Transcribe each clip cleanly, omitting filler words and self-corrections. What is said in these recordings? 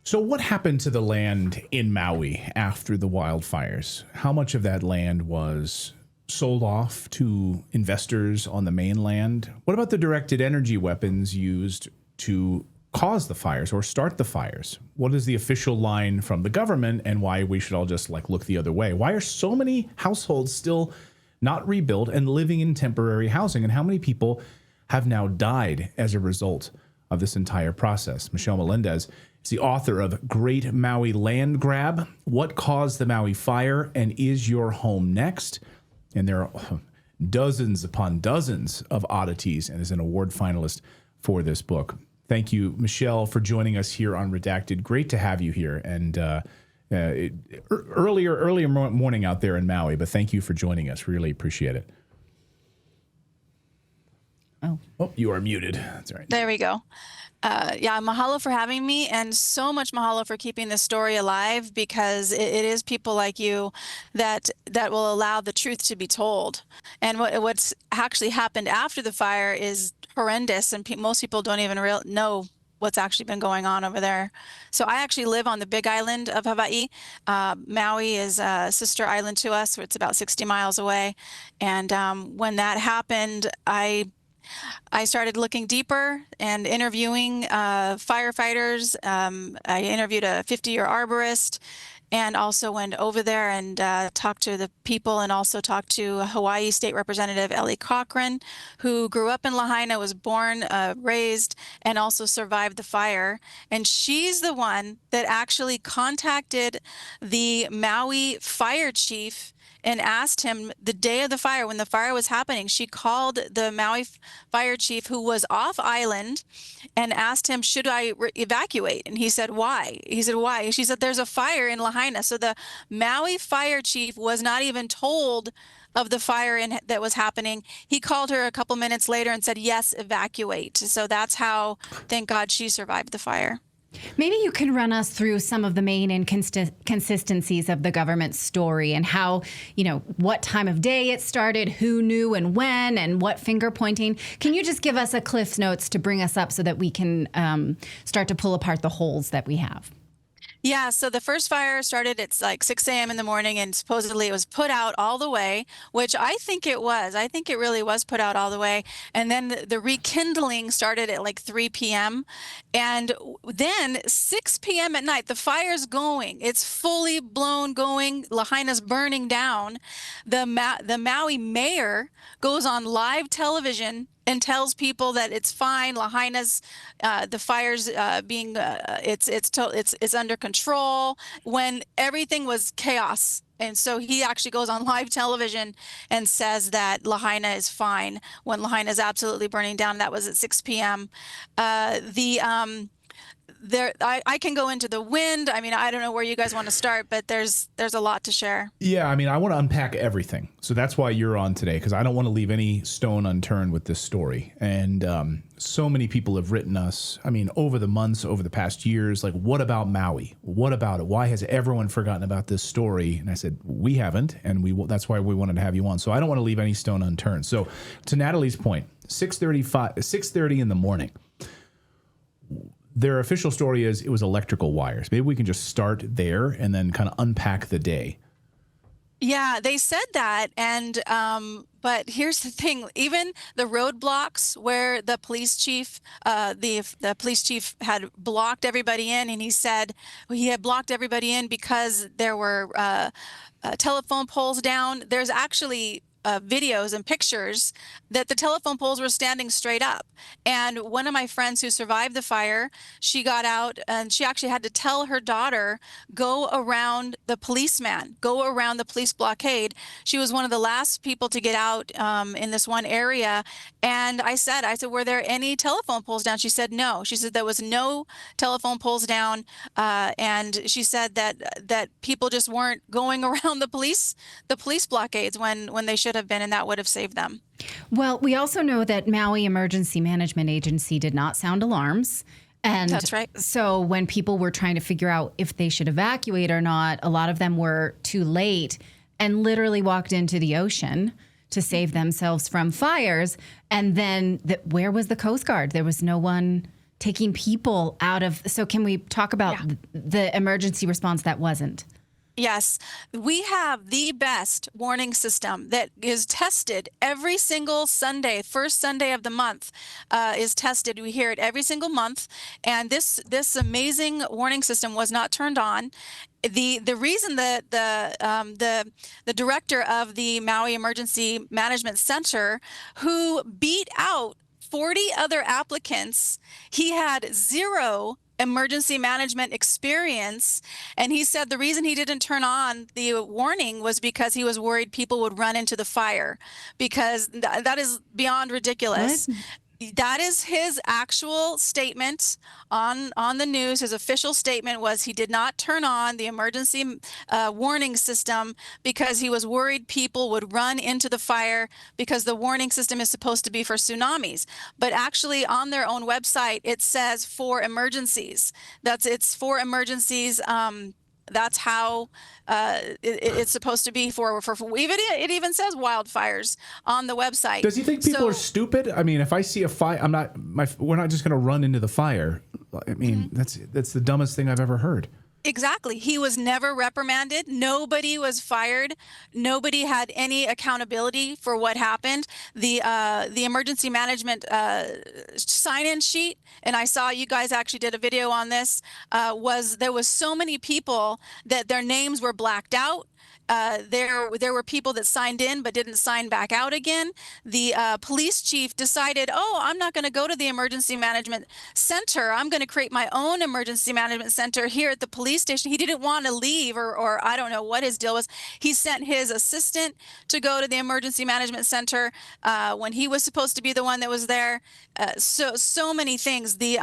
So what happened to the land in Maui after the wildfires? How much of that land was sold off to investors on the mainland? What about the directed energy weapons used to cause the fires or start the fires? What is the official line from the government, and why we should all just look the other way? Why are so many households still not rebuilt and living in temporary housing? And how many people have now died as a result of this entire process? Michelle Melendez is the author of Great Maui Land Grab: What Caused the Maui Fire and Is Your Home Next? And there are dozens upon dozens of oddities, and is an award finalist for this book. Thank you, Michelle, for joining us here on Redacted. Great to have you here. And earlier morning out there in Maui, but thank you for joining us. Really appreciate it. Oh, you are muted. That's all right. There we go. Mahalo for having me, and so much mahalo for keeping this story alive, because it is people like you that will allow the truth to be told. And what's actually happened after the fire is horrendous, and most people don't even know what's actually been going on over there. So I actually live on the Big Island of Hawaii. Maui is a sister island to us. It's about 60 miles away. And when that happened, I started looking deeper and interviewing firefighters. I interviewed a 50-year arborist, and also went over there and talked to the people, and also talked to Hawaii State Representative Ellie Cochran, who grew up in Lahaina, was born, raised, and also survived the fire. And she's the one that actually contacted the Maui fire chief and asked him the day of the fire, when the fire was happening. She called the Maui fire chief, who was off island, and asked him, should I evacuate? And he said, why? He said, why? She said, there's a fire in Lahaina. So the Maui fire chief was not even told of the fire that was happening. He called her a couple minutes later and said, yes, evacuate. So that's how, thank God, she survived the fire. Maybe you can run us through some of the main inconsistencies of the government's story, and how, what time of day it started, who knew and when, and what finger pointing. Can you just give us a Cliff's Notes to bring us up so that we can start to pull apart the holes that we have? Yeah, so the first fire started at 6 a.m. in the morning, and supposedly it was put out all the way, which I think it was. I think it really was put out all the way. And then the rekindling started at 3 p.m. And then 6 p.m. at night, the fire's going. It's fully blown going. Lahaina's burning down. The Maui mayor goes on live television and tells people that it's fine. Lahaina's, the fire's it's under control, when everything was chaos. And so he actually goes on live television and says that Lahaina is fine, when Lahaina is absolutely burning down. That was at 6 p.m. I can go into the wind. I mean, I don't know where you guys want to start, but there's a lot to share. Yeah, I mean, I want to unpack everything. So that's why you're on today, because I don't want to leave any stone unturned with this story. And so many people have written us, over the months, over the past years, what about Maui? What about it? Why has everyone forgotten about this story? And I said, we haven't, and that's why we wanted to have you on. So I don't want to leave any stone unturned. So to Natalie's point, 6:30 in the morning. Their official story is it was electrical wires. Maybe we can just start there and then kind of unpack the day. Yeah, they said that, and but here's the thing: even the roadblocks where the police chief, the police chief had blocked everybody in, and he said he had blocked everybody in because there were telephone poles down. There's actually videos and pictures that the telephone poles were standing straight up. And one of my friends who survived the fire, she got out and she actually had to tell her daughter, go around the policeman, go around the police blockade. She was one of the last people to get out in this one area. And I said, were there any telephone poles down? She said, no. She said there was no telephone poles down. And she said that people just weren't going around the police blockades when they should have been, and that would have saved them. Well, we also know that Maui Emergency Management Agency did not sound alarms. And that's right. So when people were trying to figure out if they should evacuate or not, a lot of them were too late and literally walked into the ocean to save themselves from fires. And then where was the Coast Guard? There was no one taking people out of. So can we talk about the emergency response that wasn't? Yes, we have the best warning system that is tested every single Sunday. First Sunday of the month is tested. We hear it every single month, and this amazing warning system was not turned on. The reason that the director of the Maui Emergency Management Center, who beat out 40 other applicants, he had zero emergency management experience, and he said the reason he didn't turn on the warning was because he was worried people would run into the fire, because that is beyond ridiculous. What? That is his actual statement on the news. His official statement was he did not turn on the emergency warning system because he was worried people would run into the fire, because the warning system is supposed to be for tsunamis. But actually on their own website, it says for emergencies. It's for emergencies. That's how it's supposed to be for even it even says wildfires on the website. Does he think people are stupid? I mean, if I see a fire, we're not just going to run into the fire. I mean, that's the dumbest thing I've ever heard. Exactly. He was never reprimanded. Nobody was fired. Nobody had any accountability for what happened. The emergency management sign-in sheet, and I saw you guys actually did a video on this, there was so many people that their names were blacked out. There were people that signed in but didn't sign back out again. The police chief decided, oh, I'm not going to go to the emergency management center. I'm going to create my own emergency management center here at the police station. He didn't want to leave, or I don't know what his deal was. He sent his assistant to go to the emergency management center when he was supposed to be the one that was there. So many things. The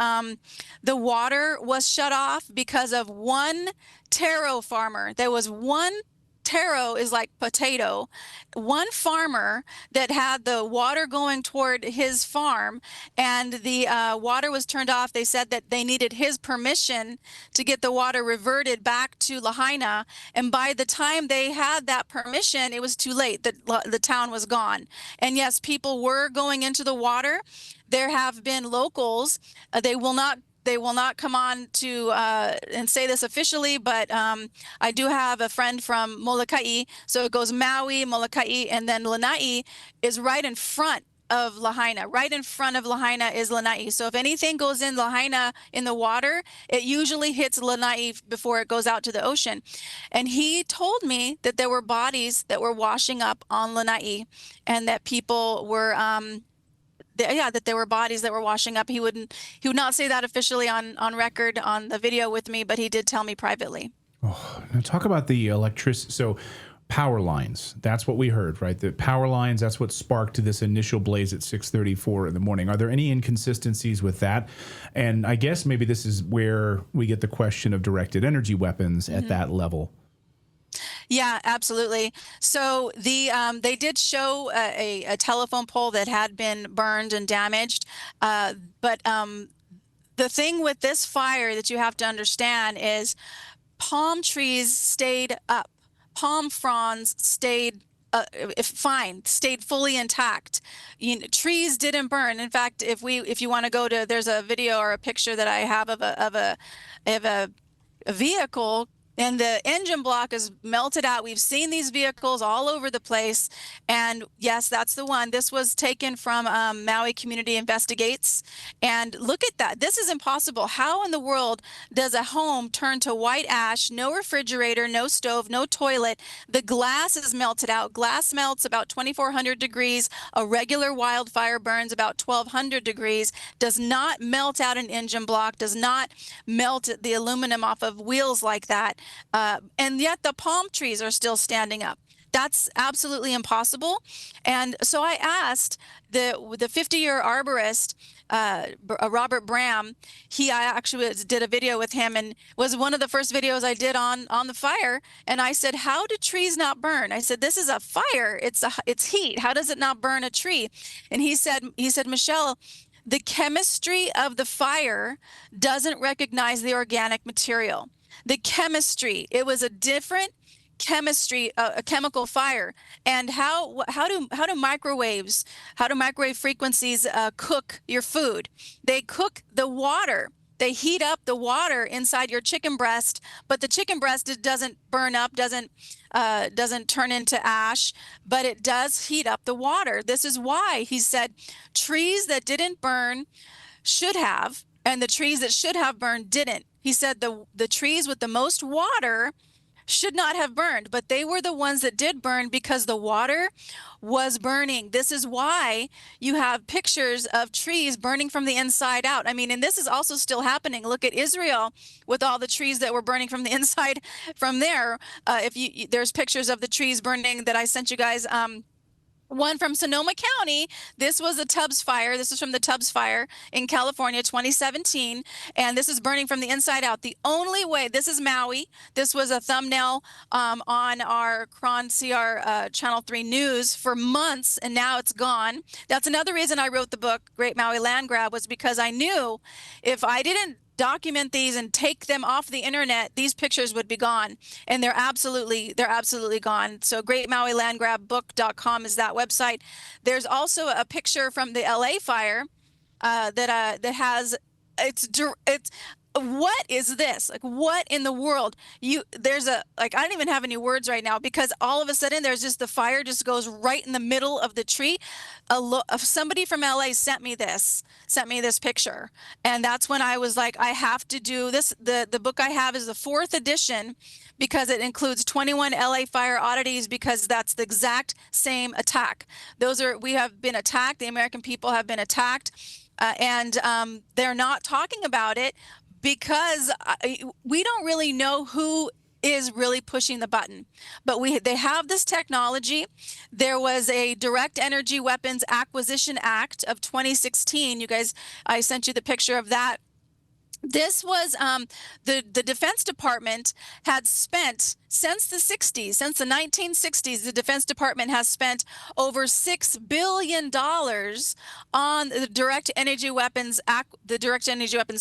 water was shut off because of one taro farmer. There was one. Taro is like potato. One farmer that had the water going toward his farm, and the water was turned off. They said that they needed his permission to get the water reverted back to Lahaina. And by the time they had that permission, it was too late. The town was gone. And yes, people were going into the water. There have been locals. They will not come on to and say this officially, but I do have a friend from Molokai. So it goes Maui, Molokai, and then Lanai is right in front of Lahaina. Right in front of Lahaina is Lanai. So if anything goes in Lahaina in the water, it usually hits Lanai before it goes out to the ocean. And he told me that there were bodies that were washing up on Lanai, and that people were that there were bodies that were washing up. He would not say that officially on record on the video with me, but he did tell me privately. Oh, now talk about the electricity. So power lines, that's what we heard, right? The power lines, that's what sparked this initial blaze at 6:34 in the morning. Are there any inconsistencies with that? And I guess maybe this is where we get the question of directed energy weapons at that level. Yeah, absolutely. So they did show a telephone pole that had been burned and damaged, but the thing with this fire that you have to understand is palm trees stayed up, palm fronds stayed fine, stayed fully intact. Trees didn't burn. In fact, if you want to go to, there's a video or a picture that I have of a vehicle, and the engine block is melted out. We've seen these vehicles all over the place. And yes, that's the one. This was taken from Maui Community Investigates. And look at that. This is impossible. How in the world does a home turn to white ash, no refrigerator, no stove, no toilet? The glass is melted out. Glass melts about 2,400 degrees. A regular wildfire burns about 1,200 degrees. Does not melt out an engine block, does not melt the aluminum off of wheels like that. And yet the palm trees are still standing up. That's absolutely impossible. And so I asked the 50-year arborist, Robert Bram. I actually did a video with him, and was one of the first videos I did on the fire. And I said, how do trees not burn? I said, this is a fire. It's heat. How does it not burn a tree? And he said, Michelle, the chemistry of the fire doesn't recognize the organic material. The chemistry, it was a different chemistry, a chemical fire, and how do microwave frequencies cook your food. They cook the water. They heat up the water inside your chicken breast, but the chicken breast, it doesn't burn up, doesn't turn into ash, but it does heat up the water. This is why he said trees that didn't burn should have, and the trees that should have burned didn't. He said the trees with the most water should not have burned, but they were the ones that did burn because the water was burning. This is why you have pictures of trees burning from the inside out. I mean, and this is also still happening. Look at Israel with all the trees that were burning from the inside from there. There's pictures of the trees burning that I sent you guys. One from Sonoma County. This was a Tubbs fire. This is from the Tubbs fire in California, 2017. And this is burning from the inside out. The only way, this is Maui. This was a thumbnail on our CR Channel 3 News for months, and now it's gone. That's another reason I wrote the book, Great Maui Land Grab, was because I knew if I didn't document these and take them off the internet, these pictures would be gone, and they're absolutely gone. So greatmauilandgrabbook.com is that website. There's also a picture from the LA fire that has it's what is this? Like, what in the world? There's I don't even have any words right now, because all of a sudden there's just the fire just goes right in the middle of the tree. Somebody from LA sent me this picture, and that's when I was like, I have to do this. The book I have is the 4th edition, because it includes 21 LA fire oddities, because that's the exact same attack. We have been attacked. The American people have been attacked, and they're not talking about it, because we don't really know who is really pushing the button. But they have this technology. There was a Direct Energy Weapons Acquisition Act of 2016. You guys, I sent you the picture of that. This was the Defense Department had spent since the 60s, since the 1960s, the Defense Department has spent over $6 billion on the Direct Energy Weapons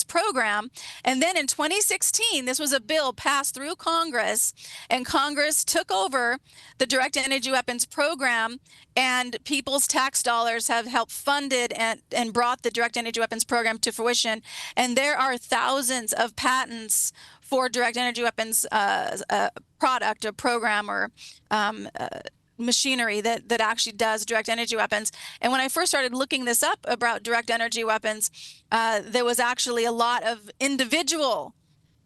program. And then in 2016, this was a bill passed through Congress, and Congress took over the Direct Energy Weapons program, and people's tax dollars have helped fund it and brought the Direct Energy Weapons program to fruition. And there are thousands of patents for direct energy weapons product or program or machinery that actually does direct energy weapons. And when I first started looking this up about direct energy weapons, there was actually a lot of individual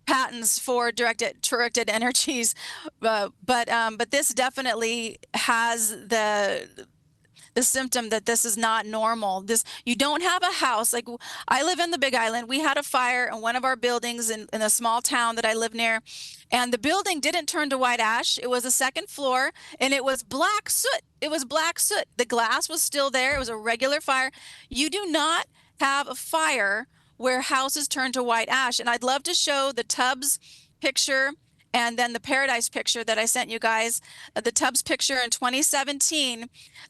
patents for directed energies, but this definitely has the symptom that this is not normal. You don't have a house. Like, I live in the Big Island. We had a fire in one of our buildings in a small town that I live near, and the building didn't turn to white ash. It was a second floor, and it was black soot. It was black soot. The glass was still there. It was a regular fire. You do not have a fire where houses turn to white ash. And I'd love to show the Tubbs picture and then the Paradise picture that I sent you guys. The Tubbs picture in 2017,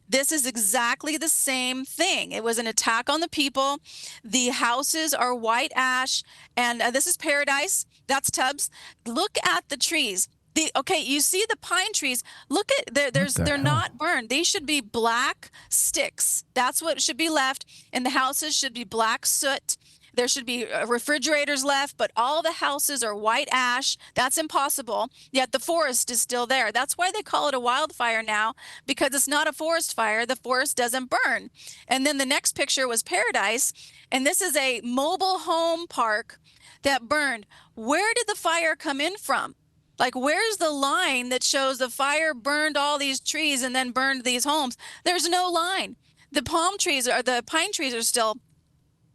this is exactly the same thing. It was an attack on the people. The houses are white ash, and this is Paradise. That's Tubbs. Look at the trees. You see the pine trees. Look at they're not burned. They should be black sticks. That's what should be left. And the houses should be black soot. There should be refrigerators left, but all the houses are white ash. That's impossible. Yet the forest is still there. That's why they call it a wildfire now, because it's not a forest fire. The forest doesn't burn. And then the next picture was Paradise. And this is a mobile home park that burned. Where did the fire come in from? Like, where's the line that shows the fire burned all these trees and then burned these homes? There's no line. The pine trees are still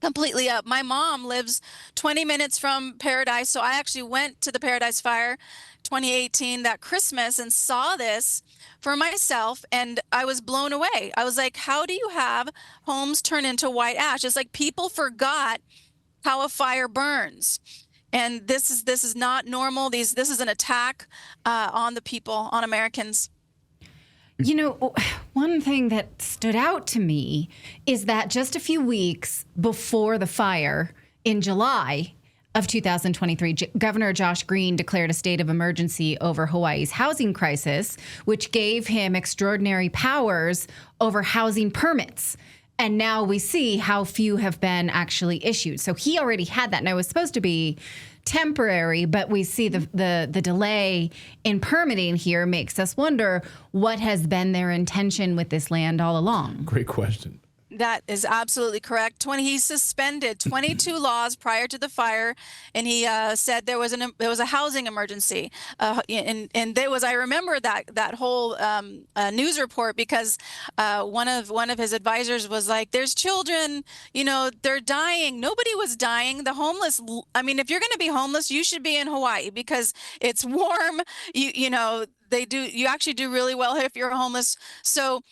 completely up. My mom lives 20 minutes from Paradise, so I actually went to the Paradise Fire 2018 that Christmas and saw this for myself, and I was blown away. I was like, how do you have homes turn into white ash? It's like people forgot how a fire burns. And this is not normal. This is an attack on the people, on Americans. You know, one thing that stood out to me is that just a few weeks before the fire in July, of 2023, Governor Josh Green declared a state of emergency over Hawaii's housing crisis, which gave him extraordinary powers over housing permits. And now we see how few have been actually issued. So he already had that. And it was supposed to be temporary, but we see the delay in permitting here makes us wonder what has been their intention with this land all along. Great question. That is absolutely correct. He suspended 22 laws prior to the fire, and he said there was a housing emergency. And there was, I remember that whole news report, because one of his advisors was like, "There's children, they're dying." Nobody was dying. The homeless. I mean, if you're going to be homeless, you should be in Hawaii because it's warm. You actually do really well if you're homeless. So.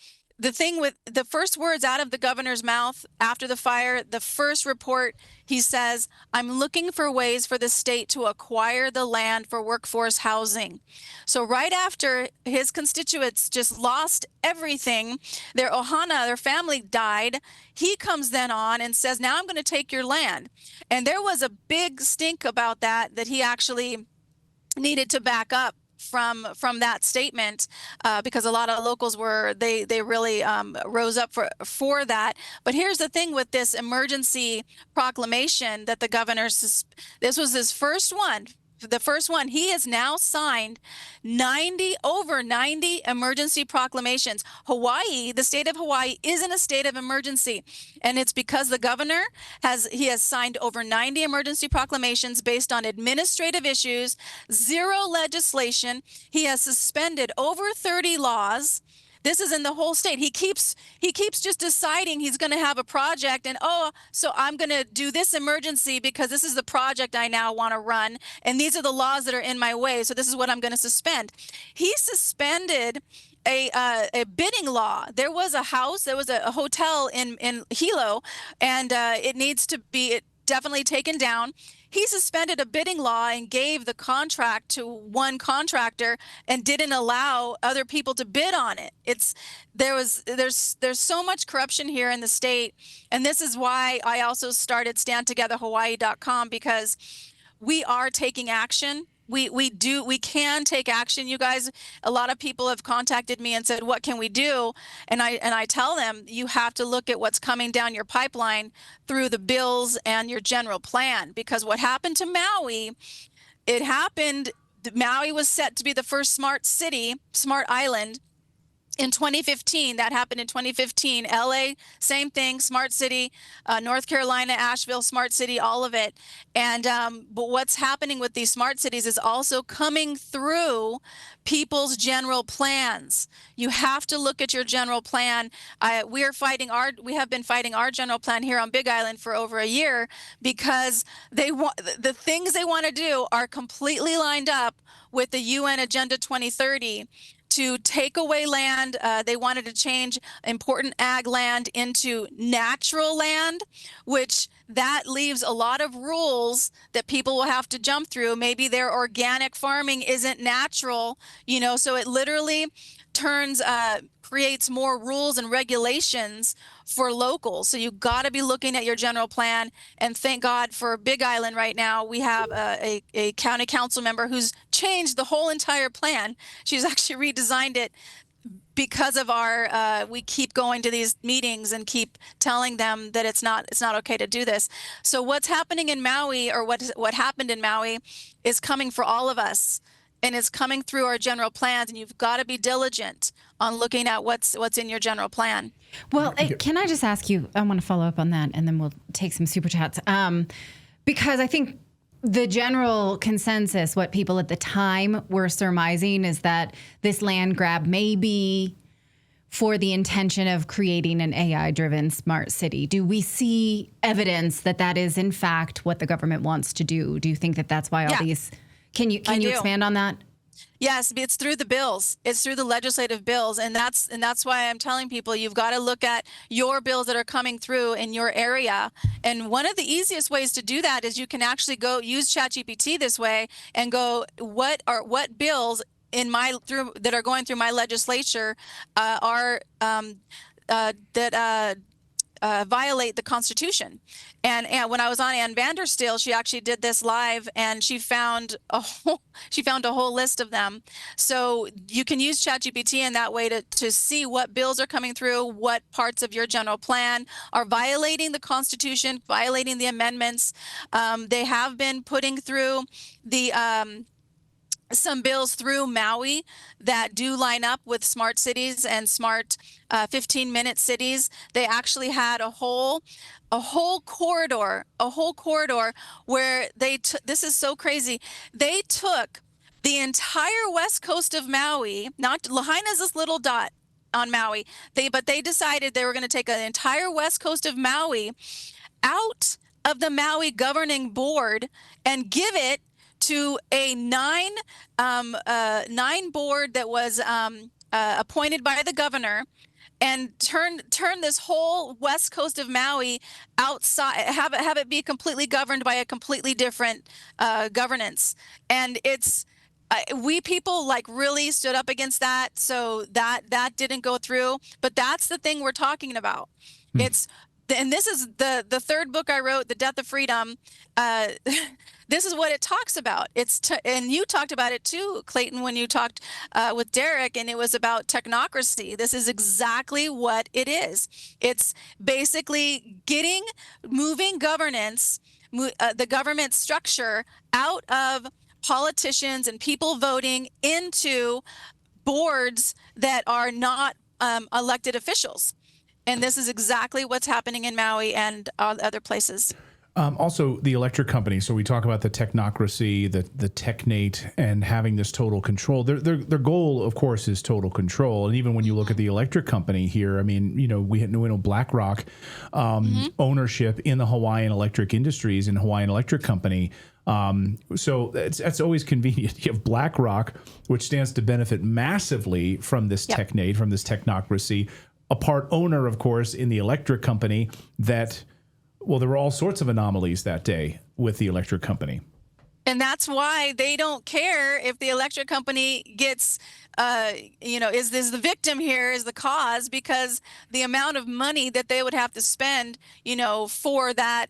The thing with the first words out of the governor's mouth after the fire, the first report, he says, "I'm looking for ways for the state to acquire the land for workforce housing." So right after his constituents just lost everything, their ohana, their family died, he comes then on and says, "Now I'm going to take your land." And there was a big stink about that he actually needed to back up from that statement, because a lot of locals they really rose up for that. But here's the thing with this emergency proclamation that the governor, this was his first one. The first one, he has now signed over 90 emergency proclamations. Hawaii, the state of Hawaii, is in a state of emergency. And it's because the governor has signed over 90 emergency proclamations based on administrative issues, zero legislation. He has suspended over 30 laws. This is in the whole state. He keeps just deciding he's going to have a project, and so I'm going to do this emergency because this is the project I now want to run, and these are the laws that are in my way, so this is what I'm going to suspend. He suspended a bidding law. There was a hotel in Hilo, and it needs to be definitely taken down. He suspended a bidding law and gave the contract to one contractor and didn't allow other people to bid on it. There's so much corruption here in the state, and this is why I also started StandTogetherHawaii.com, because we are taking action. We can take action, you guys. A lot of people have contacted me and said, "What can we do?" And I tell them, you have to look at what's coming down your pipeline through the bills and your general plan, because what happened to Maui, Maui was set to be the first smart island in 2015. That happened in 2015. LA, same thing, smart city. North Carolina, Asheville, smart city, all of it. And but what's happening with these smart cities is also coming through people's general plans. You have to look at your general plan. We have been fighting our general plan here on Big Island for over a year, because the things they want to do are completely lined up with the UN Agenda 2030. To take away land. They wanted to change important ag land into natural land, which that leaves a lot of rules that people will have to jump through. Maybe their organic farming isn't natural, so it literally creates more rules and regulations for locals. So you got to be looking at your general plan. And thank God for Big Island right now. We have a county council member who's changed the whole entire plan. She's actually redesigned it because of we keep going to these meetings and keep telling them that it's not okay to do this. So what's happening in Maui, or what happened in Maui, is coming for all of us. And it's coming through our general plans, and you've got to be diligent on looking at what's in your general plan. Well, can I just ask you, I want to follow up on that, and then we'll take some super chats. Because I think the general consensus, what people at the time were surmising, is that this land grab may be for the intention of creating an AI-driven smart city. Do we see evidence that is, in fact, what the government wants to do? Do you think that that's why all these... Can you expand on that? Yes, it's through the bills. It's through the legislative bills, and that's why I'm telling people you've got to look at your bills that are coming through in your area. And one of the easiest ways to do that is you can actually go use ChatGPT this way and go, what bills that are going through my legislature violate the Constitution. And when I was on Ann Vandersteel, she actually did this live, and she found a whole list of them. So you can use ChatGPT in that way to see what bills are coming through, what parts of your general plan are violating the Constitution, violating the amendments. They have been putting through the some bills through Maui that do line up with smart cities and smart 15-minute cities. They actually had a whole corridor where this is so crazy. They took the entire west coast of Maui, not Lahaina is this little dot on Maui. But they decided they were going to take an entire west coast of Maui out of the Maui governing board and give it to a nine board that was appointed by the governor, and turn this whole west coast of Maui outside, have it be completely governed by a completely different governance. And we people like really stood up against that, so that didn't go through. But that's the thing we're talking about. And this is the third book I wrote, The Death of Freedom. This is what it talks about. And you talked about it too, Clayton, when you talked with Derek, and it was about technocracy. This is exactly what it is. It's basically moving governance, the government structure out of politicians and people voting into boards that are not elected officials. And this is exactly what's happening in Maui and other places. Also, the electric company. So we talk about the technocracy, the technate, and having this total control. Their goal, of course, is total control. And even when you look at the electric company here, I mean, we know BlackRock ownership in the Hawaiian electric industries and Hawaiian Electric Company. So that's always convenient. You have BlackRock, which stands to benefit massively from this technate, from this technocracy. A part owner, of course, in the electric company that, well, there were all sorts of anomalies that day with the electric company. And that's why they don't care if the electric company gets, is the victim here, is the cause, because the amount of money that they would have to spend, for that,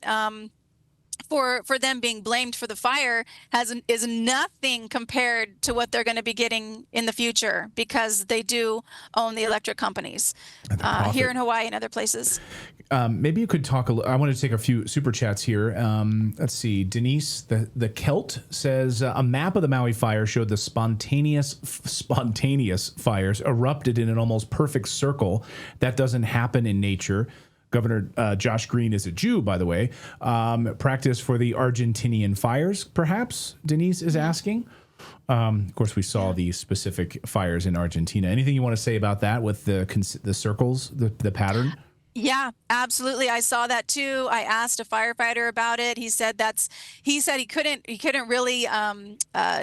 for them being blamed for the fire is nothing compared to what they're going to be getting in the future, because they do own the electric companies here in Hawaii and other places. Maybe you could talk I want to take a few super chats here. Let's see. Denise, the Celt says a map of the Maui fire showed the spontaneous fires erupted in an almost perfect circle. That doesn't happen in nature. Governor Josh Green is a Jew, by the way. Practice for the Argentinian fires, perhaps, Denise is asking. Of course, we saw the specific fires in Argentina. Anything you want to say about that with the circles, the pattern? Yeah, absolutely. I saw that too. I asked a firefighter about it. He said he couldn't really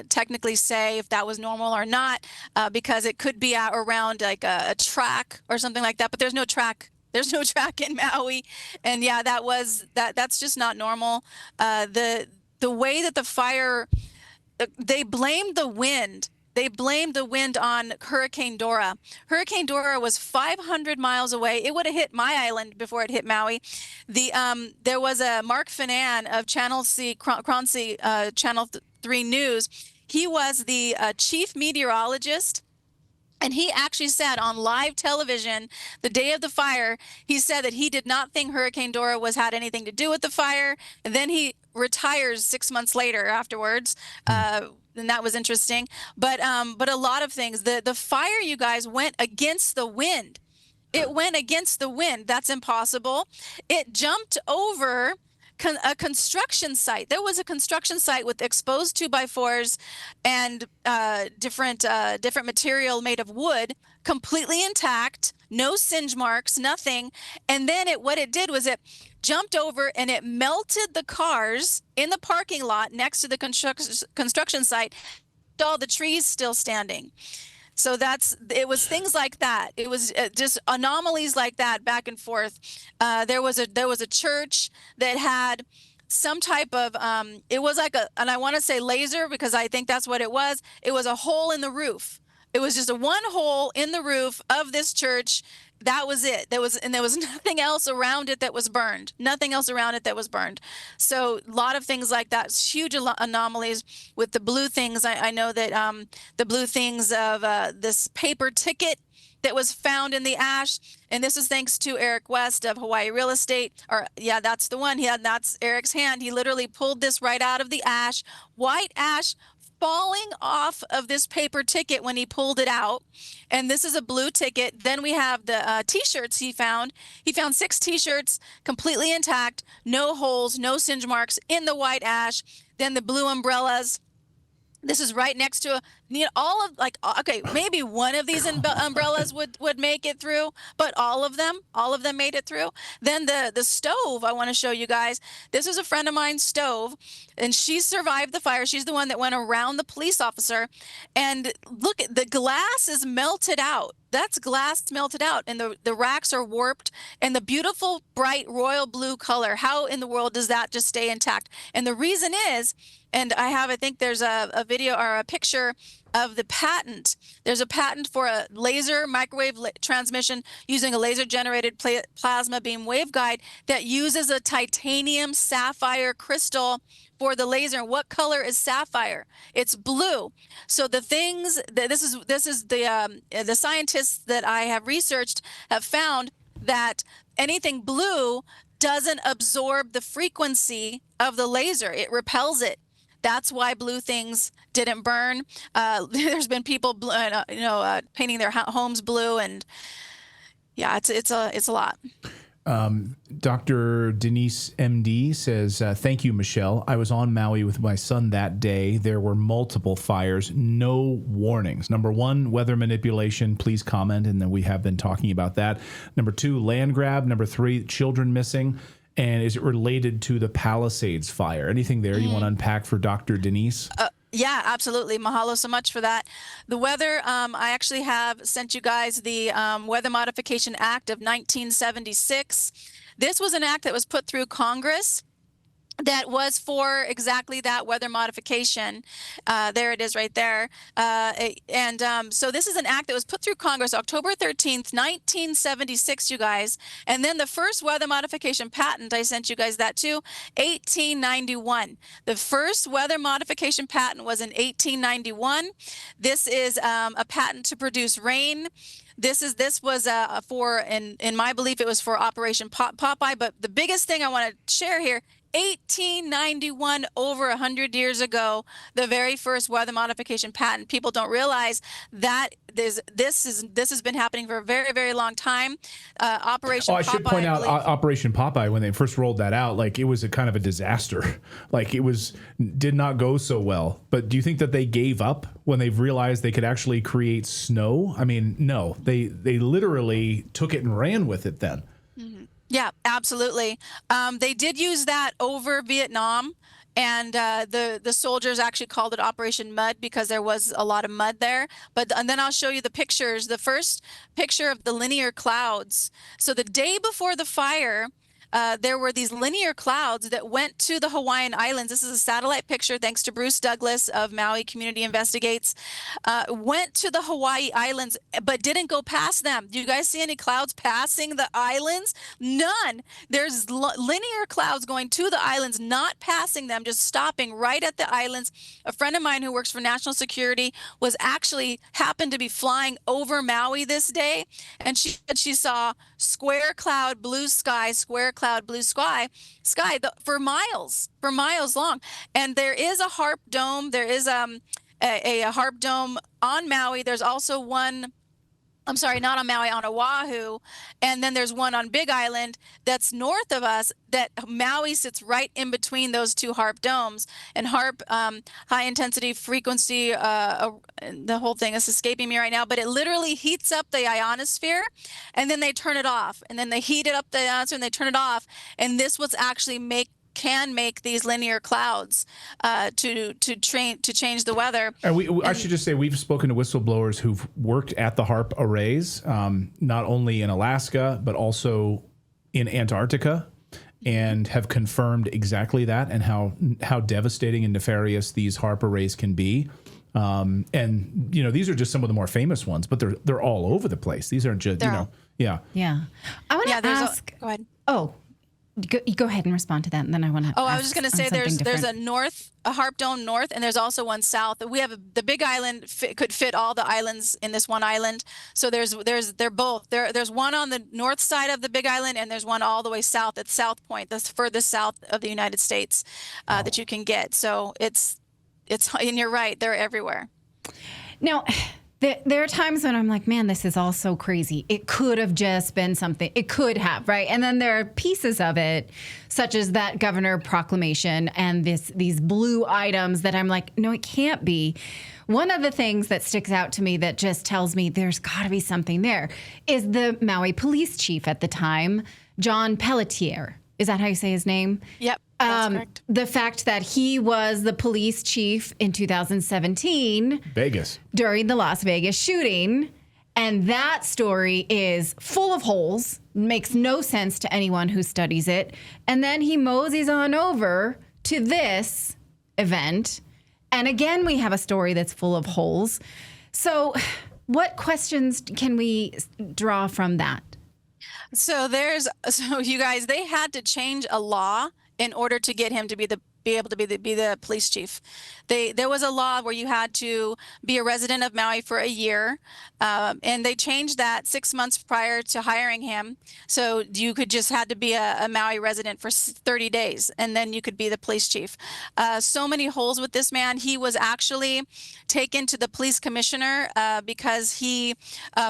technically say if that was normal or not, because it could be around like a track or something like that. But there's no track. There's no track in Maui. And yeah, that's just not normal. The way that the fire, they blamed the wind. They blamed the wind on Hurricane Dora. Hurricane Dora was 500 miles away. It would have hit my island before it hit Maui. There was a Mark Finan of Channel 3 News. He was the chief meteorologist. And he actually said on live television the day of the fire, he said that he did not think Hurricane Dora had anything to do with the fire. And then he retires 6 months later afterwards. And that was interesting. But a lot of things. The fire, you guys, went against the wind. It went against the wind. That's impossible. It jumped over a construction site. There was a construction site with exposed 2x4s and different material made of wood, completely intact, no singe marks, nothing. And then what it did was it jumped over and it melted the cars in the parking lot next to the construction site, all the trees still standing. So it was things like that. It was just anomalies like that back and forth. There was a church that had some type of it was like and I want to say laser, because I think that's what it was. It was a hole in the roof. It was just one hole in the roof of this church, That was it. There was nothing else around it that was burned. Nothing else around it that was burned. So a lot of things like that. Huge anomalies with the blue things. I know that the blue things of this paper ticket that was found in the ash, and this is thanks to Eric West of Hawaii Real Estate. Or yeah, that's the one. That's Eric's hand. He literally pulled this right out of the ash, white ash falling off of this paper ticket when he pulled it out. And this is a blue ticket. Then we have the t-shirts he found. He found 6 t-shirts completely intact, no holes, no singe marks in the white ash. Then the blue umbrellas. This is right next to all of, like, okay, maybe one of these umbrellas would make it through, but all of them made it through. Then the stove, I want to show you guys. This is a friend of mine's stove, and she survived the fire. She's the one that went around the police officer, and look, the glass is melted out. That's glass melted out, and the racks are warped, and the beautiful bright royal blue color. How in the world does that just stay intact? And the reason is, and I think there's a video or a picture of the patent. There's a patent for a laser microwave transmission using a laser generated plasma beam waveguide that uses a titanium sapphire crystal for the laser. And what color is sapphire? It's blue. So the things that this is the scientists that I have researched have found that anything blue doesn't absorb the frequency of the laser. It repels it. That's why blue things didn't burn. There's been people, painting their homes blue, and yeah, it's a lot. Dr. Denise MD says, thank you, Michelle. I was on Maui with my son that day. There were multiple fires, no warnings. Number 1, weather manipulation. Please comment. And then we have been talking about that. Number 2, land grab. Number 3, children missing. And is it related to the Palisades fire? Anything there you want to unpack for Dr. Denise? Yeah, absolutely. Mahalo so much for that. The weather, I actually have sent you guys the Weather Modification Act of 1976. This was an act that was put through Congress that was for exactly that, weather modification. There it is right there. So this is an act that was put through Congress October 13th, 1976, you guys. And then the first weather modification patent, I sent you guys that too, 1891. The first weather modification patent was in 1891. This is a patent to produce rain. This was for, in my belief, it was for Operation Popeye. But the biggest thing I want to share here, 1891, over 100 years ago, the very first weather modification patent. People don't realize that this has been happening for a very, very long time. Operation Popeye. I should point out Operation Popeye, when they first rolled that out, like, it was a kind of a disaster. Like, did not go so well. But do you think that they gave up when they've realized they could actually create snow? I mean, no, they literally took it and ran with it then. Mm-hmm. Yeah, absolutely. They did use that over Vietnam, and the soldiers actually called it Operation Mud because there was a lot of mud there. And then I'll show you the pictures. The first picture of the linear clouds. So the day before the fire, there were these linear clouds that went to the Hawaiian Islands. This is a satellite picture, thanks to Bruce Douglas of Maui Community Investigates. Went to the Hawaii Islands, but didn't go past them. Do you guys see any clouds passing the islands? None. There's linear clouds going to the islands, not passing them, just stopping right at the islands. A friend of mine who works for National Security happened to be flying over Maui this day, and she said she saw square cloud, blue sky, square cloud, blue sky for miles long. And there is a HARP dome. There is a HARP dome on Maui. There's also one, I'm sorry, not on Maui, on Oahu. And then there's one on Big Island that's north of us, that Maui sits right in between those two HARP domes. And HARP, high intensity frequency, the whole thing is escaping me right now, but it literally heats up the ionosphere, and then they turn it off. And then they heat it up the ionosphere and they turn it off. And this was actually can make these linear clouds to change the weather. And I should just say, we've spoken to whistleblowers who've worked at the HARP arrays, not only in Alaska, but also in Antarctica, and have confirmed exactly that, and how devastating and nefarious these HARP arrays can be. And these are just some of the more famous ones, but they're all over the place. These aren't just yeah. I want to ask. Go ahead. Oh, go ahead and respond to that, and then I want to. Oh, I was just going to say there's a Harp Dome north, and there's also one south. We have the Big Island could fit all the islands in this one island. So they're both there. There's one on the north side of the Big Island, and there's one all the way south at South Point, the furthest south of the United States that you can get. So it's and you're right, they're everywhere. Now, there are times when I'm like, man, this is all so crazy. It could have just been something. It could have, right? And then there are pieces of it, such as that governor proclamation and these blue items that I'm like, no, it can't be. One of the things that sticks out to me that just tells me there's got to be something there is the Maui police chief at the time, John Pelletier. Is that how you say his name? Yep. That's correct. The fact that he was the police chief in 2017 Vegas during the Las Vegas shooting, and that story is full of holes, makes no sense to anyone who studies it. And then he moseys on over to this event, and again we have a story that's full of holes. So what questions can we draw from that? So you guys, they had to change a law in order to get him to be able to be the police chief. There was a law where you had to be a resident of Maui for a year, and they changed that 6 months prior to hiring him. So you had to be a Maui resident for 30 days, and then you could be the police chief. So many holes with this man. He was actually taken to the police commissioner because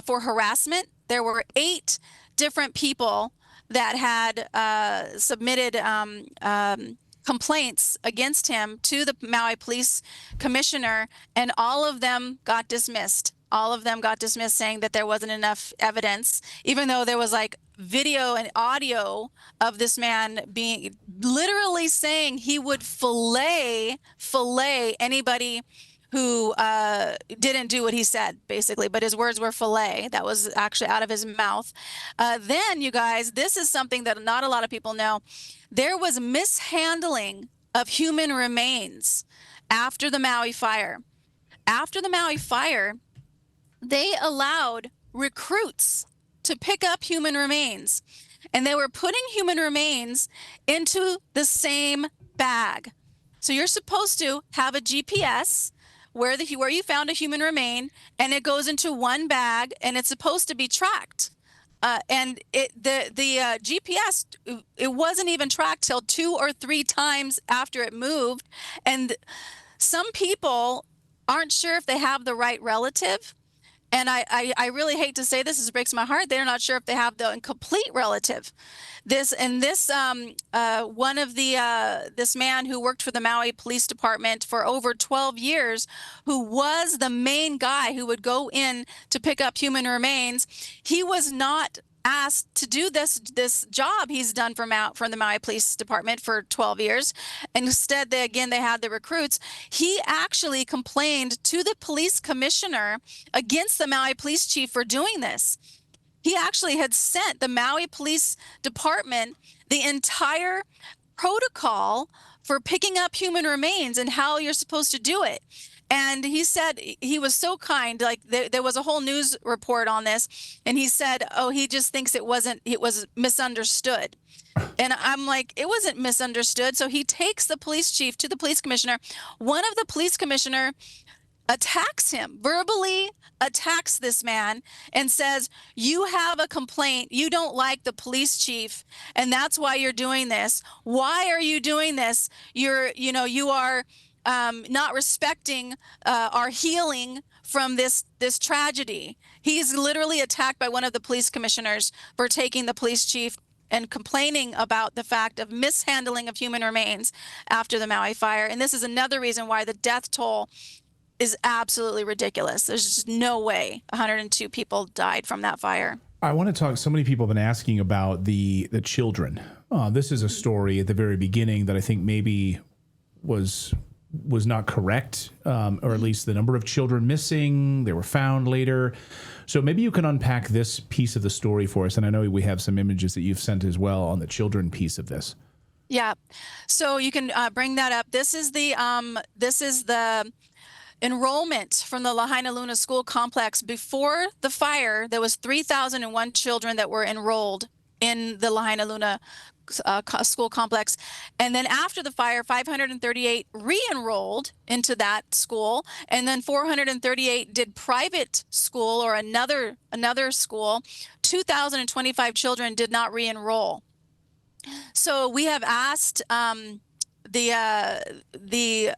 for harassment. There were 8 different people that had submitted complaints against him to the Maui Police Commissioner, and all of them got dismissed. All of them got dismissed, saying that there wasn't enough evidence, even though there was like video and audio of this man being literally saying he would fillet anybody who didn't do what he said, basically, but his words were fillet. That was actually out of his mouth. Then, you guys, this is something that not a lot of people know. There was mishandling of human remains after the Maui fire. After the Maui fire, they allowed recruits to pick up human remains, and they were putting human remains into the same bag. So you're supposed to have a GPS where you found a human remain, and it goes into one bag, and it's supposed to be tracked. And the GPS, it wasn't even tracked till 2 or 3 times after it moved. And some people aren't sure if they have the right relative. And I really hate to say this, it breaks my heart. They're not sure if they have the complete relative. This man who worked for the Maui Police Department for over 12 years, who was the main guy who would go in to pick up human remains, he was not asked to do this job he's done from the Maui Police Department for 12 years. And instead, they had the recruits. He actually complained to the police commissioner against the Maui police chief for doing this. He actually had sent the Maui Police Department the entire protocol for picking up human remains and how you're supposed to do it. And he said he was so kind, like there was a whole news report on this, and he said, oh, he just thinks it was misunderstood. And I'm like, it wasn't misunderstood. So he takes the police chief to the police commissioner. One of the police commissioner attacks him, verbally attacks this man, and says, you have a complaint. You don't like the police chief, and that's why you're doing this. Why are you doing this? You are not respecting our healing from this tragedy. He's literally attacked by one of the police commissioners for taking the police chief and complaining about the fact of mishandling of human remains after the Maui fire. And this is another reason why the death toll is absolutely ridiculous. There's just no way 102 people died from that fire. I want to talk. So many people have been asking about the children. This is a story at the very beginning that I think maybe was not correct, or at least the number of children missing. They were found later. So maybe you can unpack this piece of the story for us. And I know we have some images that you've sent as well on the children piece of this. Yeah. So you can bring that up. This is the enrollment from the Lahaina Luna School Complex. Before the fire, there was 3,001 children that were enrolled in the Lahaina Luna school complex. And then after the fire, 538 re-enrolled into that school. And then 438 did private school or another school. 2,025 children did not re-enroll. So we have asked the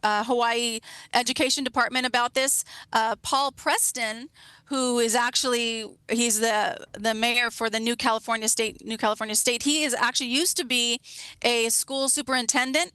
Hawaii Education Department about this. Paul Preston, who is actually, he's the mayor for the New California State. He is actually used to be a school superintendent,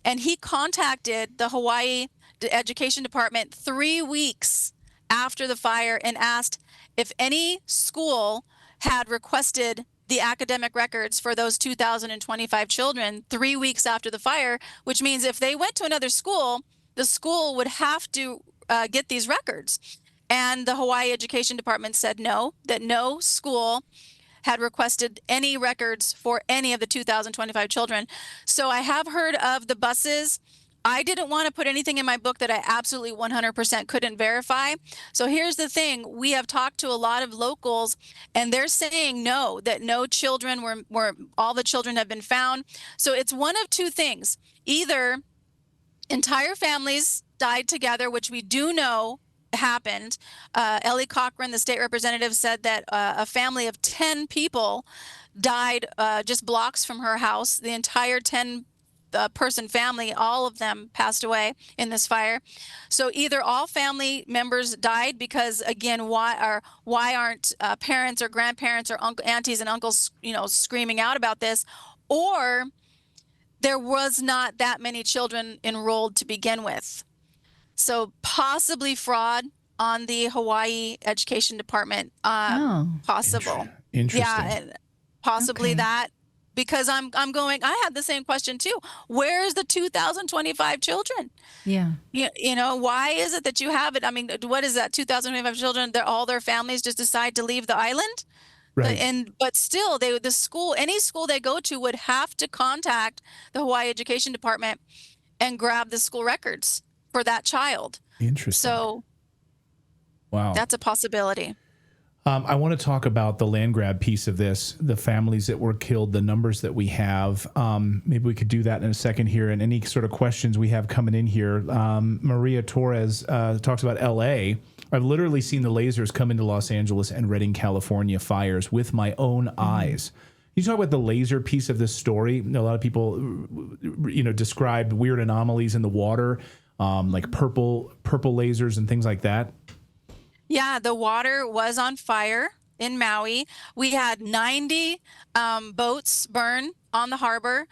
and he contacted the Hawaii Education Department 3 weeks after the fire and asked if any school had requested the academic records for those 2,025 children 3 weeks after the fire, which means if they went to another school, the school would have to get these records. And the Hawaii Education Department said no, that no school had requested any records for any of the 2,025 children. So I have heard of the buses. I didn't want to put anything in my book that I absolutely 100% couldn't verify. So here's the thing. We have talked to a lot of locals, and they're saying no, that no children were all the children have been found. So it's one of two things. Either entire families died together, which we do know happened. Ellie Cochran, the state representative, said that a family of 10 people died just blocks from her house. The entire 10 person family, all of them passed away in this fire. So either all family members died because, again, why aren't parents or grandparents or aunties and uncles, screaming out about this, or there was not that many children enrolled to begin with. So possibly fraud on the Hawaii Education Department. Possible. Interesting. Yeah, possibly that. Because I had the same question too. Where's the 2,025 children? Yeah. Why is it that you have it? I mean, what is that? 2,025 children, all their families just decide to leave the island? Right. But still, any school they go to would have to contact the Hawaii Education Department and grab the school records for that child. Interesting. So, wow, that's a possibility. I want to talk about the land grab piece of this, the families that were killed, the numbers that we have. Maybe we could do that in a second here, and any sort of questions we have coming in here. Maria Torres talks about L.A. I've literally seen the lasers come into Los Angeles and Redding, California fires with my own eyes. You talk about the laser piece of this story. A lot of people, described weird anomalies in the water, like purple lasers and things like that. Yeah, the water was on fire in Maui. We had 90 boats burn on the harbor,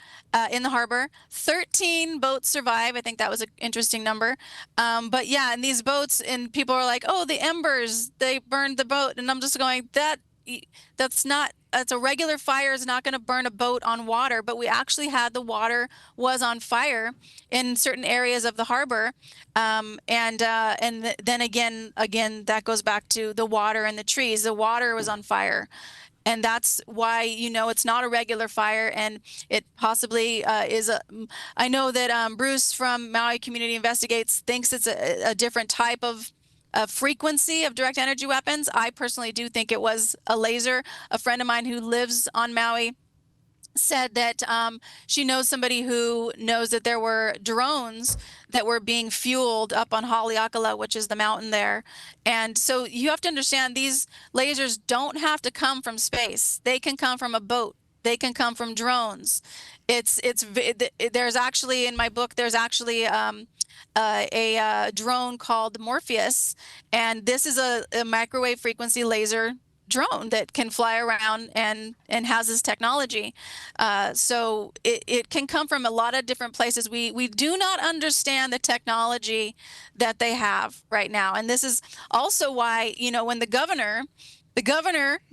in the harbor. 13 boats survive. I think that was an interesting number. But yeah, and these boats, and people are like, oh, the embers, they burned the boat. And I'm just going, that's a regular fire is not going to burn a boat on water, but we actually had the water was on fire in certain areas of the harbor. Then again, that goes back to the water and the trees. The water was on fire. And that's why, it's not a regular fire, and it possibly is I know that Bruce from Maui Community Investigates thinks it's a different type of frequency of direct energy weapons. I personally do think it was a laser. A friend of mine who lives on Maui said that she knows somebody who knows that there were drones that were being fueled up on Haleakala, which is the mountain there. And so you have to understand, these lasers don't have to come from space. They can come from a boat. They can come from drones. There's actually, in my book, there's actually a drone called Morpheus, and this is a microwave frequency laser drone that can fly around and has this technology. So it can come from a lot of different places. We do not understand the technology that they have right now. And this is also why, when the governor,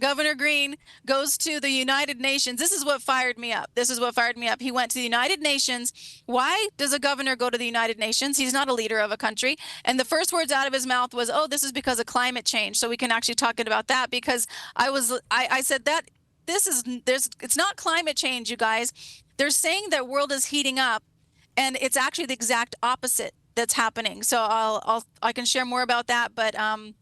Governor Green, goes to the United Nations. This is what fired me up. He went to the United Nations. Why does a governor go to the United Nations? He's not a leader of a country. And the first words out of his mouth was, oh, this is because of climate change. So we can actually talk about that, because I said that it's not climate change, you guys. They're saying that world is heating up, and it's actually the exact opposite that's happening. So I can share more about that, but I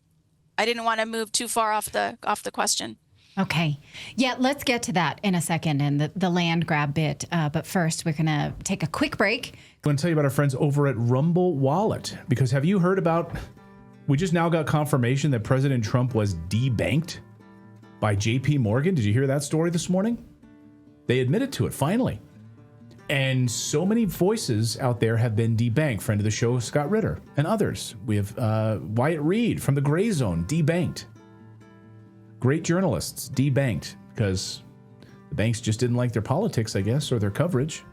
didn't want to move too far off the question. Okay. Yeah, let's get to that in a second and the land grab bit. But first, we're going to take a quick break. I want to tell you about our friends over at Rumble Wallet, because have you heard about, we just now got confirmation that President Trump was debanked by JP Morgan. Did you hear that story this morning? They admitted to it finally. And so many voices out there have been debanked. Friend of the show, Scott Ritter, and others. We have Wyatt Reed from the Gray Zone, debanked. Great journalists, debanked, because the banks just didn't like their politics, I guess, or their coverage.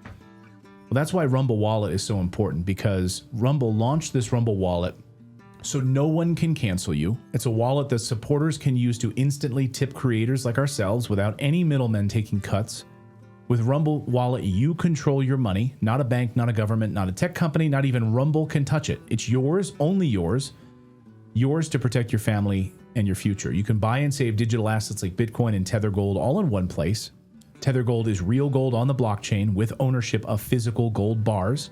Well, that's why Rumble Wallet is so important, because Rumble launched this Rumble Wallet so no one can cancel you. It's a wallet that supporters can use to instantly tip creators like ourselves without any middlemen taking cuts. With Rumble Wallet, you control your money. Not a bank, not a government, not a tech company, not even Rumble can touch it. It's yours, only yours. Yours to protect your family and your future. You can buy and save digital assets like Bitcoin and Tether Gold all in one place. Tether Gold is real gold on the blockchain with ownership of physical gold bars.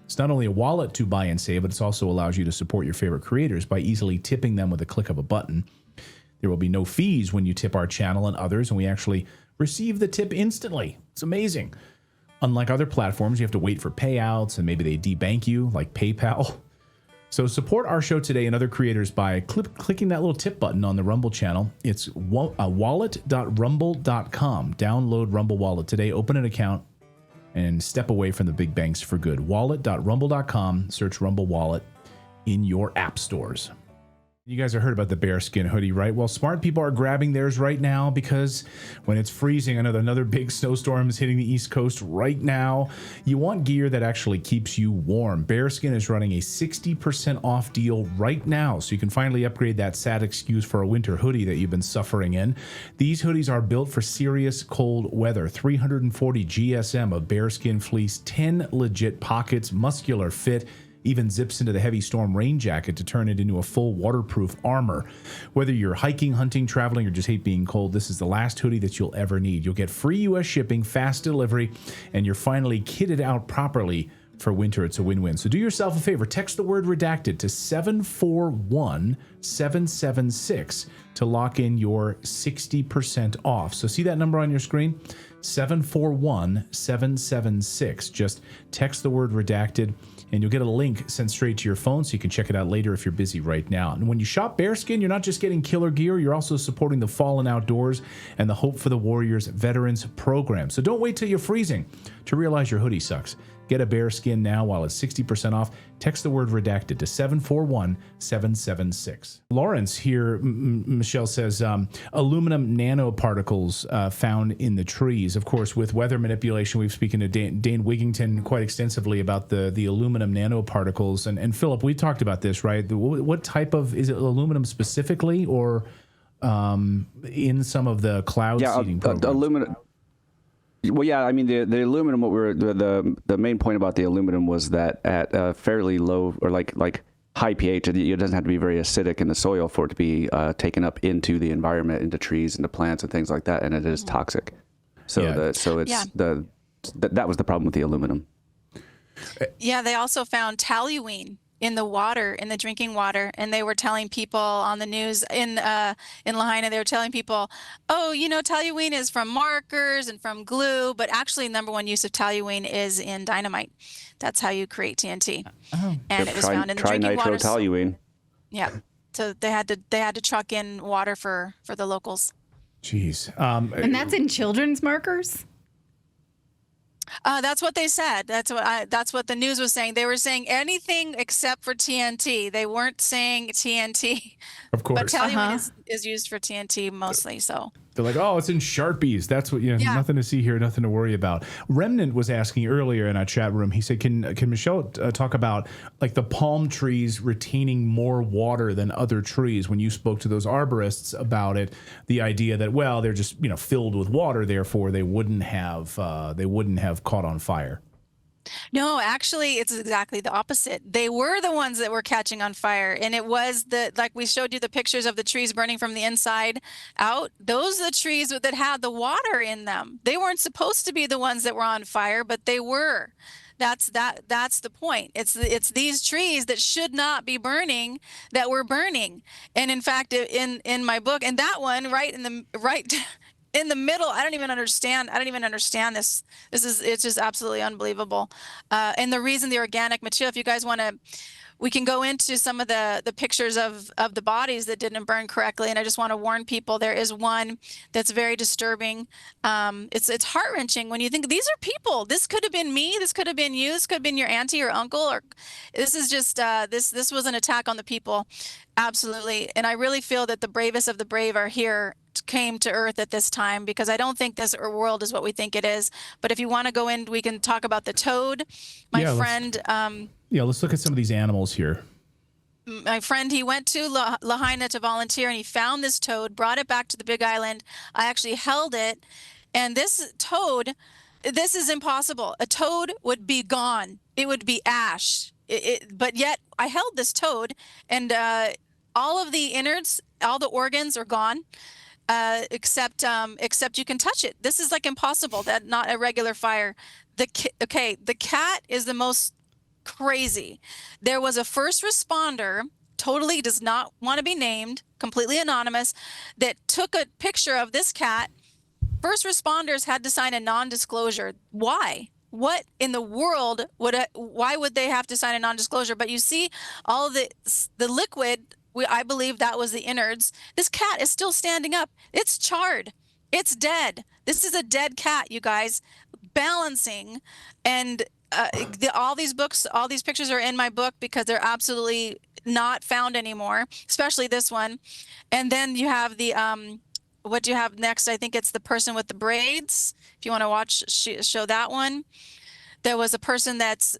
It's not only a wallet to buy and save, but it also allows you to support your favorite creators by easily tipping them with a click of a button. There will be no fees when you tip our channel and others, and we actually receive the tip instantly. It's amazing. Unlike other platforms, you have to wait for payouts and maybe they debank you like PayPal. So support our show today and other creators by clicking that little tip button on the Rumble channel. It's wallet.rumble.com. Download Rumble Wallet today, open an account, and step away from the big banks for good. Wallet.rumble.com. Search Rumble Wallet in your app stores. You guys have heard about the bearskin hoodie, right? Well, smart people are grabbing theirs right now because when it's freezing, I know another big snowstorm is hitting the East Coast right now. You want gear that actually keeps you warm. Bearskin is running a 60% off deal right now, so you can finally upgrade that sad excuse for a winter hoodie that you've been suffering in. These hoodies are built for serious cold weather. 340 GSM of bearskin fleece, 10 legit pockets, muscular fit, even zips into the heavy storm rain jacket to turn it into a full waterproof armor. Whether you're hiking, hunting, traveling, or just hate being cold, this is the last hoodie that you'll ever need. You'll get free U.S. shipping, fast delivery, and you're finally kitted out properly for winter. It's a win-win. So do yourself a favor. Text the word redacted to 741-776 to lock in your 60% off. So see that number on your screen? 741-776. Just text the word redacted and you'll get a link sent straight to your phone so you can check it out later if you're busy right now. And when you shop Bearskin, you're not just getting killer gear, you're also supporting the fallen outdoors and the Hope for the Warriors Veterans Program. So don't wait till you're freezing to realize your hoodie sucks. Get a Bearskin now while it's 60% off. Text the word redacted to 741-776. Lawrence here, Michelle says, aluminum nanoparticles found in the trees. Of course, with weather manipulation, we've spoken to Dane Wigington quite extensively about the aluminum nanoparticles. And Philip, we talked about this, right? What type of, is it aluminum specifically or in some of the cloud seeding programs? Aluminum. Well, yeah, I mean, the aluminum, the main point about the aluminum was that at a fairly low or like high pH, it doesn't have to be very acidic in the soil for it to be taken up into the environment, into trees, into plants and things like that, and it is toxic. So that was the problem with the aluminum. Yeah, they also found toluene in the water, in the drinking water, and they were telling people on the news in Lahaina, they were telling people, oh, toluene is from markers and from glue, but actually number one use of toluene is in dynamite. That's how you create TNT. And it was found in the drinking water. Toluene. Yeah, so they had to truck in water for the locals. Jeez. And that's in children's markers? That's what they said. That's what the news was saying. They were saying anything except for TNT. They weren't saying TNT. Of course. But toluene is used for TNT mostly. So they're like, oh, it's in Sharpies. That's what, nothing to see here, nothing to worry about. Remnant was asking earlier in our chat room, he said, can Michelle talk about like the palm trees retaining more water than other trees? When you spoke to those arborists about it, the idea that, well, they're just, filled with water, therefore they wouldn't have caught on fire. No, actually, it's exactly the opposite. They were the ones that were catching on fire. And it was like we showed you the pictures of the trees burning from the inside out. Those are the trees that had the water in them. They weren't supposed to be the ones that were on fire, but they were. That's the point. It's these trees that should not be burning that we're burning. And in fact, in my book, and that one right in the middle, I don't even understand this. It's just absolutely unbelievable. And the reason the organic material, if you guys want to, we can go into some of the pictures of the bodies that didn't burn correctly. And I just want to warn people, there is one that's very disturbing. It's heart-wrenching when you think these are people. This could have been me. This could have been you. This could have been your auntie or uncle. Or this is just this was an attack on the people. Absolutely. And I really feel that the bravest of the brave are here, came to earth at this time, because I don't think this world is what we think it is. But if you want to go in, we can talk about the toad. My friend, let's look at some of these animals here. My friend, he went to Lahaina to volunteer, and he found this toad, brought it back to the Big Island. I actually held it, and this toad, this is impossible. A toad would be gone. It would be ash. But yet I held this toad, and all of the innards, all the organs are gone. Except you can touch it. This is like impossible. That not a regular fire. The cat is the most crazy. There was a first responder, totally does not want to be named, completely anonymous, that took a picture of this cat. First responders had to sign a non-disclosure. Why? What in the world why would they have to sign a non-disclosure? But you see all the liquid. I believe that was the innards. This cat is still standing up. It's charred. It's dead. This is a dead cat, you guys, balancing. And all these pictures are in my book because they're absolutely not found anymore, especially this one. And then you have the, what do you have next? I think it's the person with the braids. If you want to show that one. There was a person this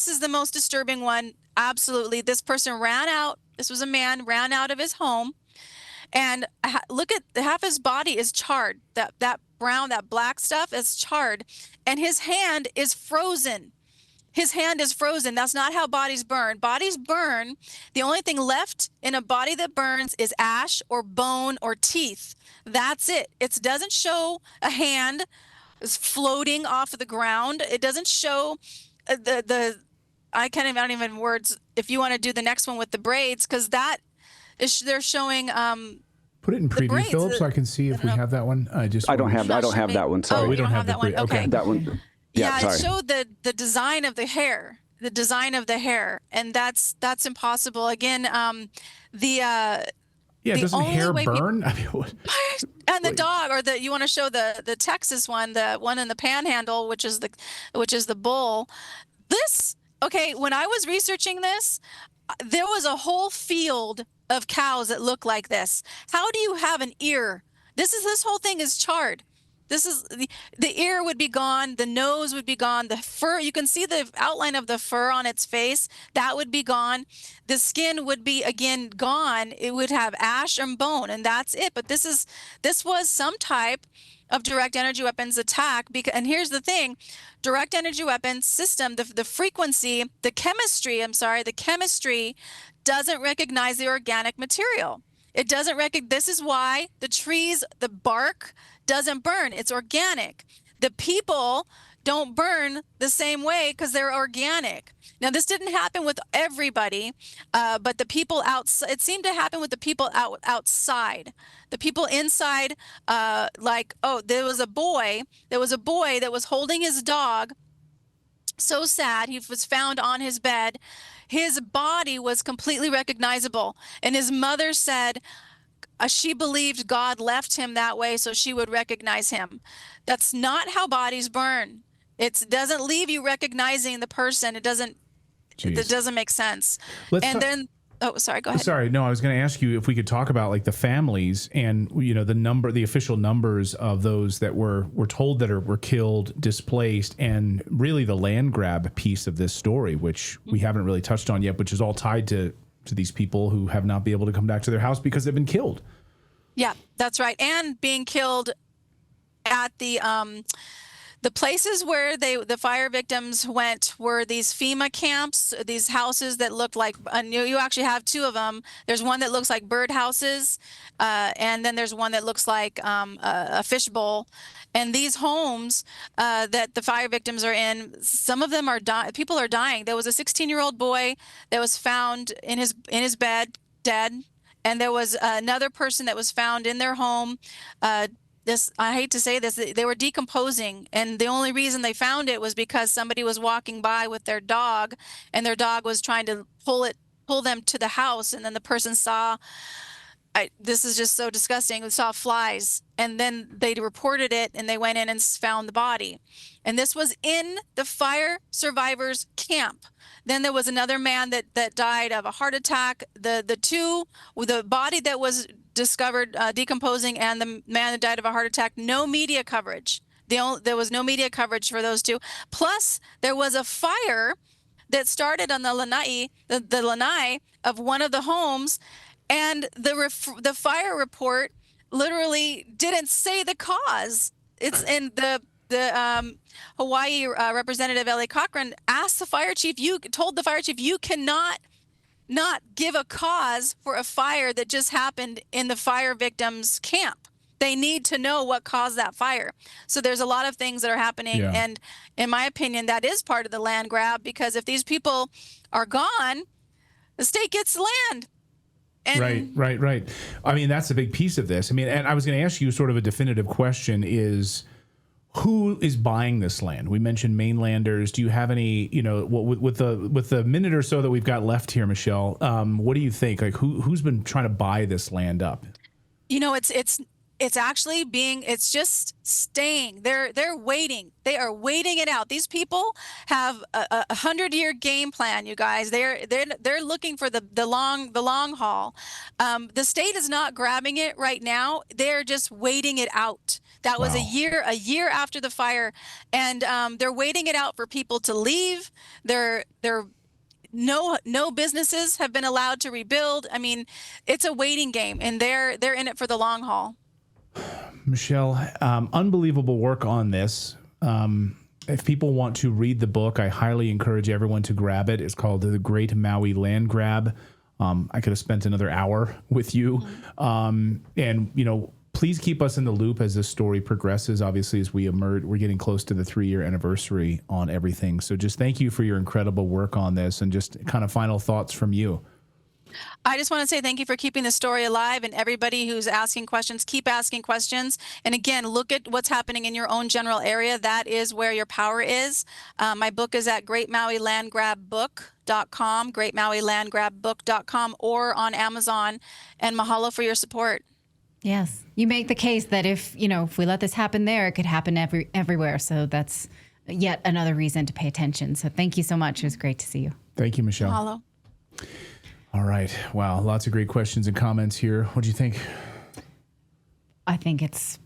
is the most disturbing one. Absolutely. This person ran out. This was a man, ran out of his home, and look at half his body is charred. That brown, that black stuff is charred, and his hand is frozen. His hand is frozen. That's not how bodies burn. Bodies burn. The only thing left in a body that burns is ash or bone or teeth. That's it. It doesn't show a hand is floating off of the ground. It doesn't show I don't even words. If you want to do the next one with the braids, because they're showing. Put it in preview, Philip, so I can see if we have that one. I don't have that one. Sorry, we don't have that one. Okay, that one. Yeah, sorry. It showed the design of the hair, and that's impossible. Again, doesn't hair burn? And the dog, or you want to show the Texas one, the one in the Panhandle, which is the bull. When I was researching this, there was a whole field of cows that look like this. How do you have an ear? This whole thing is charred. This is the ear would be gone, the nose would be gone, the fur, you can see the outline of the fur on its face, that would be gone. The skin would be again gone. It would have ash and bone, and that's it. But this was some type of direct energy weapons attack. And here's the thing, direct energy weapons system, the frequency, the chemistry doesn't recognize the organic material. It doesn't recognize. This is why the trees, the bark doesn't burn. It's organic. The people don't burn the same way because they're organic. Now, this didn't happen with everybody, but the people outside, it seemed to happen with the people outside. The people inside, there was a boy that was holding his dog. So sad. He was found on his bed. His body was completely recognizable. And his mother said she believed God left him that way so she would recognize him. That's not how bodies burn. It doesn't leave you recognizing the person. It doesn't make sense. Oh, sorry, go ahead. Sorry, no, I was going to ask you if we could talk about like the families and, the official numbers of those that were told that were killed, displaced, and really the land grab piece of this story, which we haven't really touched on yet, which is all tied to these people who have not been able to come back to their house because they've been killed. Yeah, that's right. And being killed at the The places where the fire victims went were these FEMA camps, these houses that looked like, you actually have two of them. There's one that looks like bird houses, and then there's one that looks like a fishbowl. And these homes that the fire victims are in, some of them are people are dying. There was a 16-year-old boy that was found in his bed, dead. And there was another person that was found in their home. I hate to say this, they were decomposing, and the only reason they found it was because somebody was walking by with their dog, and their dog was trying to pull them to the house, and then the person saw, this is just so disgusting, they saw flies, and then they reported it, and they went in and found the body. And this was in the fire survivors camp. Then there was another man that died of a heart attack. The body that was discovered decomposing and the man that died of a heart attack, no media coverage. There was no media coverage for those two. Plus, there was a fire that started on the lanai of one of the homes, and the fire report literally didn't say the cause. It's in the Hawaii Representative Ellie Cochran asked the fire chief, told the fire chief, you cannot not give a cause for a fire that just happened in the fire victims' camp. They need to know what caused that fire. So there's a lot of things that are happening. Yeah. And in my opinion, that is part of the land grab, because if these people are gone, the state gets the land. And Right. I mean, that's a big piece of this. I mean, and I was going to ask you sort of a definitive question is, who is buying this land? We mentioned mainlanders. Do you have any, with the minute or so that we've got left here, Michelle, what do you think? Like, who's been trying to buy this land up? It's actually it's just staying. They're waiting. They are waiting it out. These people have a 100-year game plan, you guys. They're looking for the long haul. The state is not grabbing it right now. They're just waiting it out. That was a year after the fire, and they're waiting it out for people to leave. No businesses have been allowed to rebuild. I mean, it's a waiting game, and they're in it for the long haul. Michelle, unbelievable work on this. If people want to read the book, I highly encourage everyone to grab it. It's called The Great Maui Land Grab. I could have spent another hour with you. And, please keep us in the loop as this story progresses. Obviously, as we emerge, we're getting close to the 3-year anniversary on everything. So just thank you for your incredible work on this, and just kind of final thoughts from you. I just want to say thank you for keeping the story alive, and everybody who's asking questions, keep asking questions. And again, look at what's happening in your own general area. That is where your power is. My book is at greatmauilandgrabbook.com, greatmauilandgrabbook.com, or on Amazon. And mahalo for your support. Yes. You make the case that if we let this happen there, it could happen everywhere. So that's yet another reason to pay attention. So thank you so much. It was great to see you. Thank you, Michelle. Mahalo. All right. Wow. Lots of great questions and comments here. What do you think? I think it's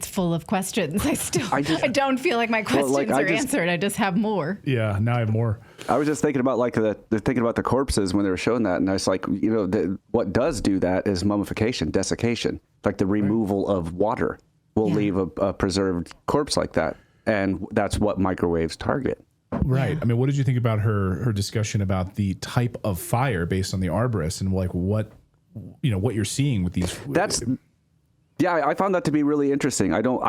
full of questions. I don't feel like my questions are answered. I just have more. Yeah. Now I have more. I was just thinking about thinking about the corpses when they were showing that, and I was like, what does do that is mummification, desiccation, like the removal of water will leave a preserved corpse like that, and that's what microwaves target. Right. Yeah. I mean, what did you think about her discussion about the type of fire based on the arborist, and like what you're seeing with these? Yeah, I found that to be really interesting. I'm not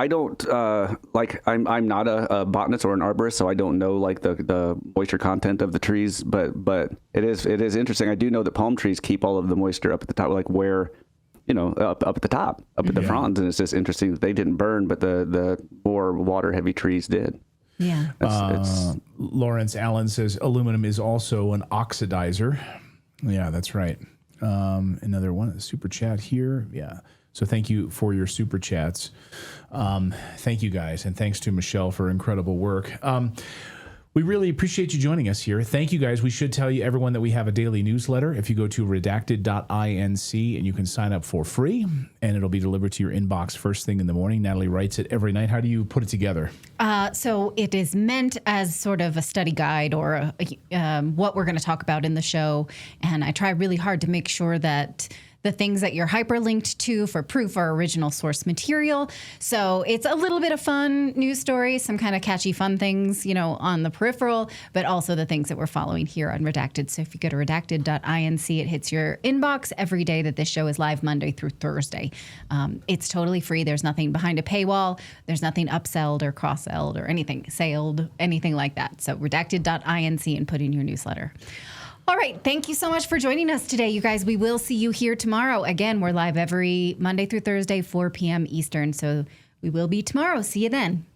a botanist or an arborist, so I don't know like the moisture content of the trees, but it is interesting. I do know that palm trees keep all of the moisture up at the top, like where, up at the top, up at the fronds, and it's just interesting that they didn't burn, but the more water heavy trees did. Yeah. Lawrence Allen says aluminum is also an oxidizer. Yeah, that's right. Another one, super chat here. Yeah. So thank you for your super chats. Thank you guys. And thanks to Michelle for incredible work. We really appreciate you joining us here. Thank you guys. We should tell you, everyone, that we have a daily newsletter. If you go to redacted.inc, and you can sign up for free, and it'll be delivered to your inbox first thing in the morning. Natalie writes it every night. How do you put it together? So it is meant as sort of a study guide or what we're going to talk about in the show. And I try really hard to make sure that the things that you're hyperlinked to for proof are original source material. So it's a little bit of fun news stories, some kind of catchy fun things, on the peripheral, but also the things that we're following here on Redacted. So if you go to redacted.inc, it hits your inbox every day that this show is live, Monday through Thursday. It's totally free. There's nothing behind a paywall. There's nothing upselled or cross-selled or anything, sailed, anything like that. So redacted.inc and put in your newsletter. All right. Thank you so much for joining us today, you guys. We will see you here tomorrow. Again, we're live every Monday through Thursday, 4 p.m. Eastern. So we will be tomorrow. See you then.